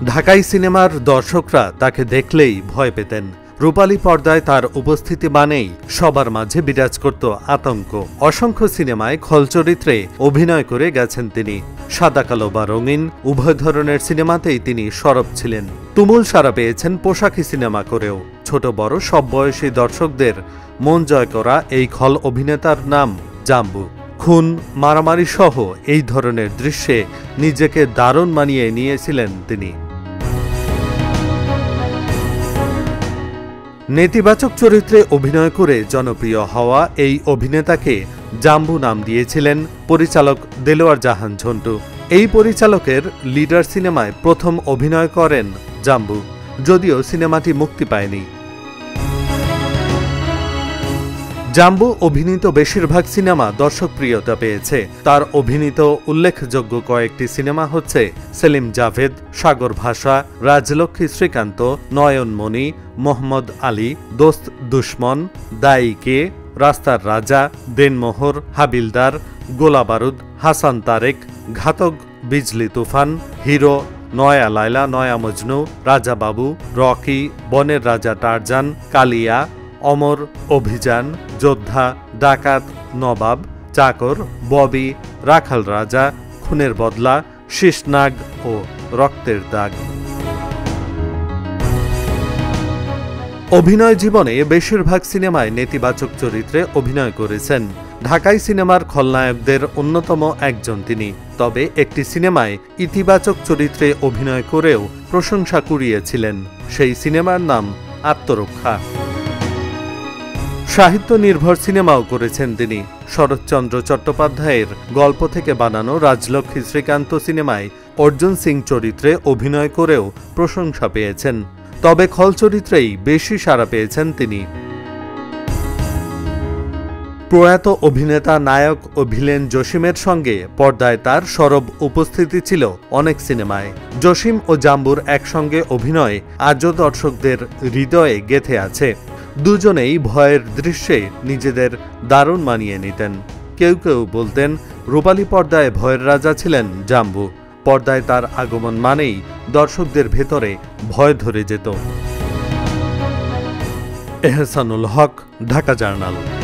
ঢাকাই সিনেমার দর্শকরা তাকে দেখলেই ভয় পেতেন। রূপালী পর্দায় তার উপস্থিতি মানেই সবার মাঝে বিরাজ করত আতঙ্ক। অসংখ্য সিনেমায় খল চরিত্রে অভিনয় করে গেছেন তিনি। সাদা কালো বা রঙিন উভয় ধরনের সিনেমাতেই তিনি সরব ছিলেন। তুমুল সাড়া পেয়েছেন পোশাকি সিনেমা করেও। ছোট বড় সব বয়সী দর্শকদের মন জয় করা এই খল অভিনেতার নাম জাম্বু। খুন, মারামারি সহ এই ধরনের দৃশ্যে নিজেকে দারুণ মানিয়ে নিয়েছিলেন তিনি। নেতিবাচক চরিত্রে অভিনয় করে জনপ্রিয় হওয়া এই অভিনেতাকে জাম্বু নাম দিয়েছিলেন পরিচালক দেলোয়ার জাহান ঝন্টু। এই পরিচালকের লিডার সিনেমায় প্রথম অভিনয় করেন জাম্বু, যদিও সিনেমাটি মুক্তি পায়নি। জাম্বু অভিনীত বেশিরভাগ সিনেমা দর্শকপ্রিয়তা পেয়েছে। তার অভিনীত উল্লেখযোগ্য কয়েকটি সিনেমা হচ্ছে সেলিম জাভেদ, সাগর ভাষা, রাজলক্ষ্মী শ্রীকান্ত, নয়নমণি, মোহাম্মদ আলী, দোস্ত দুশ্মন, দায়ী কে, রাস্তার রাজা, দেনমোহর, হাবিলদার, গোলাবারুদ, হাসান তারেক, ঘাতক, বিজলি তুফান, হিরো, নয়া লায়লা নয়া মজনু, রাজা বাবু, রকি, বনের রাজা টারজান, কালিয়া, অমর, অভিযান, যোদ্ধা, ডাকাত, নবাব, চাকর, ববি, রাখাল রাজা, খুনের বদলা, শীষনাগ ও রক্তের দাগ। অভিনয় জীবনে বেশিরভাগ সিনেমায় নেতিবাচক চরিত্রে অভিনয় করেছেন। ঢাকাই সিনেমার খলনায়কদের অন্যতম একজন তিনি। তবে একটি সিনেমায় ইতিবাচক চরিত্রে অভিনয় করেও প্রশংসা কুড়িয়েছিলেন। সেই সিনেমার নাম আত্মরক্ষা। সাহিত্য নির্ভর সিনেমাও করেছেন তিনি। শরৎচন্দ্র চট্টোপাধ্যায়ের গল্প থেকে বানানো রাজলক্ষ্মী শ্রীকান্ত সিনেমায় অর্জুন সিং চরিত্রে অভিনয় করেও প্রশংসা পেয়েছেন। তবে খল চরিত্রেই বেশি সাড়া পেয়েছেন তিনি। প্রয়াত অভিনেতা, নায়ক ও ভিলেন জসিমের সঙ্গে পর্দায় তার সরব উপস্থিতি ছিল অনেক সিনেমায়। জসিম ও জাম্বুর একসঙ্গে অভিনয় আজও দর্শকদের হৃদয়ে গেঁথে আছে। দুজনেই ভয়ের দৃশ্যে নিজেদের দারুণ মানিয়ে নিতেন। কেউ কেউ বলতেন রূপালী পর্দায় ভয়ের রাজা ছিলেন জাম্বু। পর্দায় তার আগমন মানেই দর্শকদের ভেতরে ভয় ধরে যেত। এহসানুল হক, ঢাকা জার্নাল।